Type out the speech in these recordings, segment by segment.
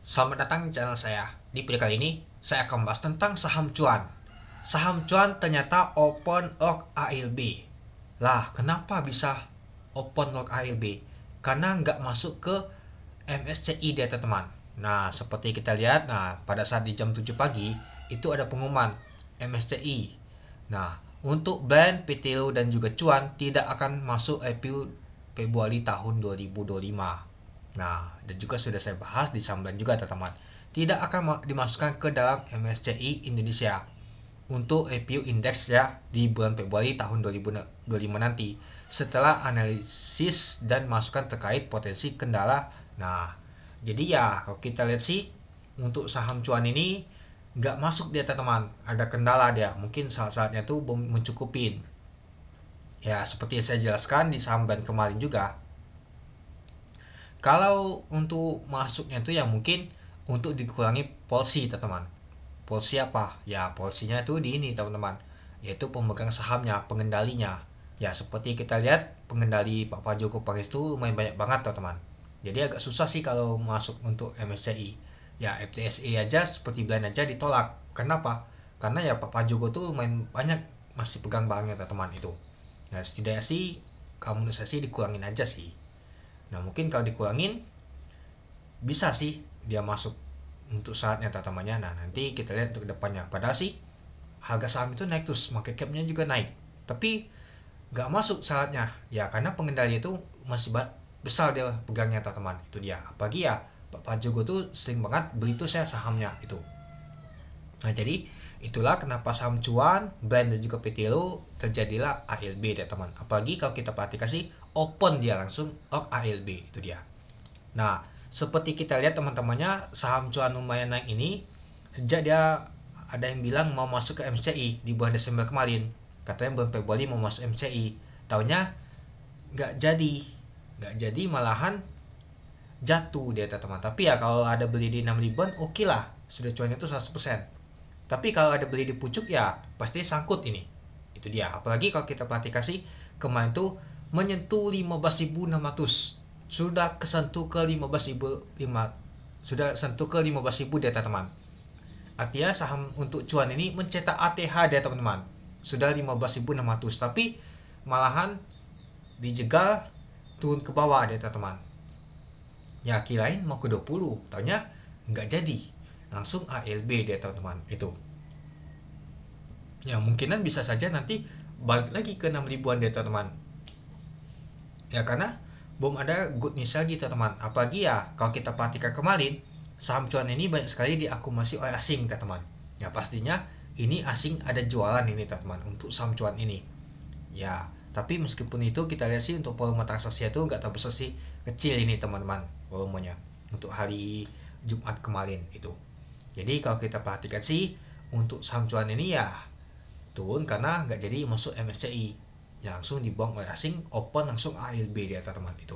Selamat datang di channel saya. Di video kali ini, saya akan membahas tentang saham cuan. Saham cuan ternyata open lock ALB. Lah, kenapa bisa open lock ALB? Karena nggak masuk ke MSCI dia teman-teman. Nah, seperti kita lihat, pada saat di jam 7 pagi, itu ada pengumuman MSCI. Nah, untuk brand PTLU dan juga cuan tidak akan masuk IPO Februari tahun 2025. Nah, dan juga sudah saya bahas di samban juga teman-teman. Tidak akan dimasukkan ke dalam MSCI Indonesia untuk IPO indeks ya di bulan Februari tahun 2025 nanti setelah analisis dan masukan terkait potensi kendala. Nah, jadi ya kalau kita lihat sih untuk saham cuan ini nggak masuk dia teman-teman, ada kendala dia, mungkin saat-saatnya tuh belum mencukupin. Ya seperti yang saya jelaskan di samban kemarin juga, kalau untuk masuknya itu ya mungkin untuk dikurangi porsi teman-teman. Porsi apa? Ya porsinya itu di ini teman-teman, yaitu pemegang sahamnya, pengendalinya. Ya seperti kita lihat pengendali Pak Joko Pangestu lumayan banyak banget teman-teman. Jadi agak susah sih kalau masuk untuk MSCI. Ya FTSE aja seperti Blind aja ditolak. Kenapa? Karena ya Pak Joko tuh lumayan banyak masih pegang banknya teman-teman itu. Nah setidaknya sih kamu saya sih dikurangin aja sih. Nah mungkin kalau dikurangin bisa sih dia masuk untuk saatnya teman-temannya. Nah nanti kita lihat untuk depannya. Padahal sih harga saham itu naik terus, market capnya juga naik. Tapi nggak masuk saatnya. Ya karena pengendali itu masih besar dia pegangnya teman-teman. Itu dia. Apalagi ya Pak Jogo tuh sering banget beli tuh saya sahamnya itu. Nah jadi itulah kenapa saham cuan, brand dan juga PTLU terjadilah ALB ya teman. Apalagi kalau kita perhatikan sih open dia langsung lock ALB itu dia. Nah seperti kita lihat teman-temannya saham cuan lumayan naik ini sejak dia ada yang bilang mau masuk ke MSCI di bulan Desember kemarin. Katanya bulan Februari mau masuk MSCI. Taunya nggak jadi malahan jatuh dia teman-teman. Tapi ya kalau ada beli di 6 ribuan oke lah, sudah cuannya tuh 100%. Tapi kalau ada beli di pucuk ya pasti sangkut ini. Itu dia. Apalagi kalau kita perhatikan sih kemarin tuh menyentuh 15.600. Sudah kesentuh ke 15.005. Sudah sentuh ke 15.000 dia teman-teman. Artinya saham untuk cuan ini mencetak ATH dia teman-teman. Sudah 15.600 tapi malahan dijegal turun ke bawah dia teman-teman. Ya kirain mau ke 20, taunya nggak jadi. Langsung ALB dia teman-teman itu. Ya mungkinan bisa saja nanti balik lagi ke 6 ribuan dia teman-teman. Ya karena belum ada good news lagi teman-teman. Apalagi ya kalau kita perhatikan kemarin saham cuan ini banyak sekali diakumulasi oleh asing teman-teman. Ya pastinya ini asing ada jualan ini teman-teman untuk saham cuan ini. Ya tapi meskipun itu kita lihat sih untuk volume transaksi itu nggak terlalu besar sih, kecil ini teman-teman volumenya untuk hari Jumat kemarin itu. Jadi kalau kita perhatikan sih untuk saham cuan ini ya turun karena nggak jadi masuk MSCI, ya langsung dibuang oleh asing, open langsung ALB dia teman-teman itu.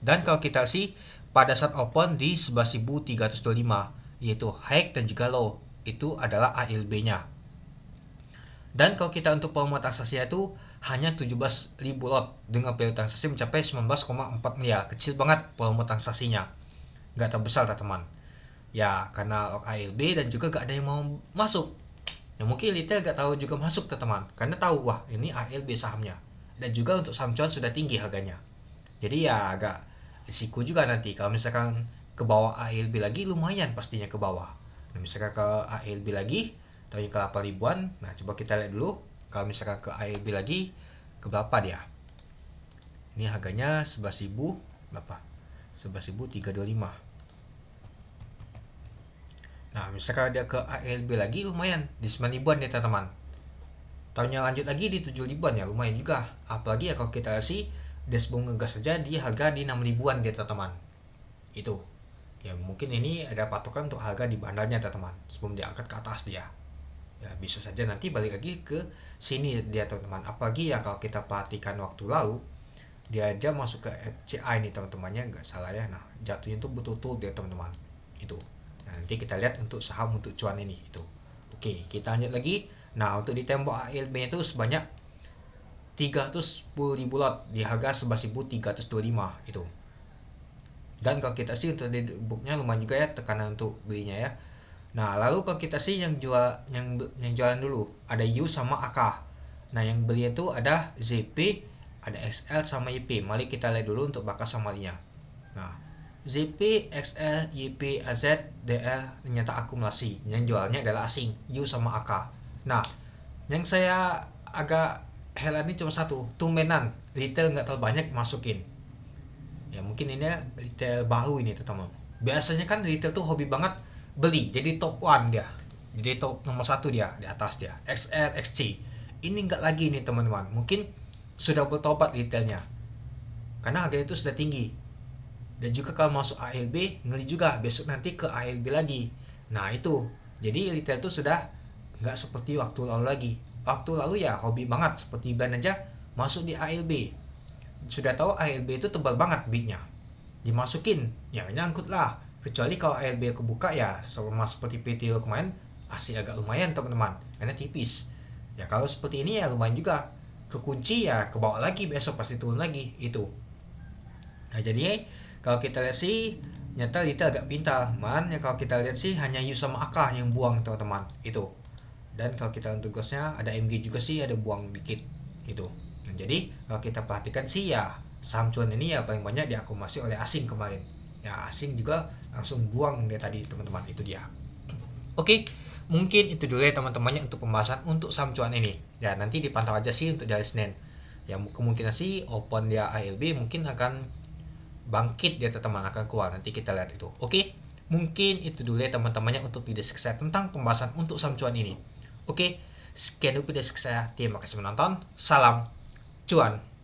Dan kalau kita sih pada saat open di 11.325 yaitu high dan juga low itu adalah ALB-nya. Dan kalau kita untuk volume transaksi itu hanya 17.000 lot dengan value transaksi mencapai 19,4 miliar. Kecil banget volume transaksinya, nggak terbesar teman-teman. Ya karena lock ALB dan juga gak ada yang mau masuk. Ya mungkin retail gak tahu juga masuk teman-teman, karena tahu wah ini ALB sahamnya. Dan juga untuk saham cuan sudah tinggi harganya. Jadi ya agak risiko juga nanti kalau misalkan ke bawah ALB lagi, lumayan pastinya ke bawah. Nah misalkan ke ALB lagi tahunya ke 8 ribuan. Nah coba kita lihat dulu kalau misalkan ke ALB lagi ke berapa dia. Ini harganya 11.000 berapa, 11.325. Nah misalkan dia ke ALB lagi lumayan di 9 ribuan ya teman-teman. Tahunnya lanjut lagi di 7 ribuan ya lumayan juga. Apalagi ya kalau kita sih Desbong ngegas saja di harga di 6 ribuan dia teman-teman. Itu. Ya mungkin ini ada patokan untuk harga di bandarnya teman-teman sebelum diangkat ke atas dia. Ya bisa saja nanti balik lagi ke sini dia teman-teman. Apalagi ya kalau kita perhatikan waktu lalu dia aja masuk ke FCI nih teman-temannya, nggak salah ya. Nah jatuhnya tuh betul-betul dia teman-teman itu. Nah, nanti kita lihat untuk saham untuk cuan ini itu. Oke, kita lanjut lagi. Nah, untuk di tembok ALB itu sebanyak 310.000 lot di harga 11.325 itu. Dan kalau kita sih untuk di booknya lumayan juga ya tekanan untuk belinya ya. Nah lalu kalau kita sih yang jualan dulu ada U sama AK. Nah yang beli itu ada ZP, ada XL sama YP. Mari kita lihat dulu untuk bakas samarinya. Nah ZP, XL, YP, AZ, DL ternyata akumulasi. Yang jualnya adalah asing, U sama AK. Nah yang saya agak heran ini cuma satu, tumbenan retail nggak terlalu banyak masukin. Ya mungkin ini retail baru ini teman-teman. Biasanya kan retail tuh hobi banget beli, jadi top one dia, jadi top nomor satu dia di atas dia, XL, XC. Ini nggak lagi nih teman-teman, mungkin sudah bertobat retailnya karena harganya itu sudah tinggi. Dan juga kalau masuk ALB ngeri juga, besok nanti ke ALB lagi. Nah itu jadi retail itu sudah nggak seperti waktu lalu lagi. Waktu lalu ya hobi banget seperti band aja masuk di ALB, sudah tahu ALB itu tebal banget beatnya, dimasukin ya nyangkut lah. Kecuali kalau ALB kebuka ya sama seperti PT lo kemarin, asli agak lumayan teman-teman karena tipis. Ya kalau seperti ini ya lumayan juga, kekunci ya ke bawah lagi, besok pasti turun lagi itu. Nah jadi kalau kita lihat sih nyata Lita agak pintar man ya. Kalau kita lihat sih hanya Yu sama AK yang buang teman-teman itu. Dan kalau kita untuk gasnya ada MG juga sih ada buang dikit itu. Nah, jadi kalau kita perhatikan sih ya saham cuan ini ya paling banyak diakumulasi oleh asing kemarin. Ya asing juga langsung buang dia tadi teman-teman, itu dia. Oke, mungkin itu dulu ya teman-temannya untuk pembahasan untuk saham cuan ini. Ya nanti dipantau aja sih untuk dari Senin. Ya kemungkinan sih open dia ALB mungkin akan bangkit dia teman-teman, akan keluar nanti kita lihat itu. Oke, mungkin itu dulu ya teman-temannya untuk video saya tentang pembahasan untuk saham cuan ini. Oke, sekian dulu video saya. Terima kasih menonton. Salam cuan.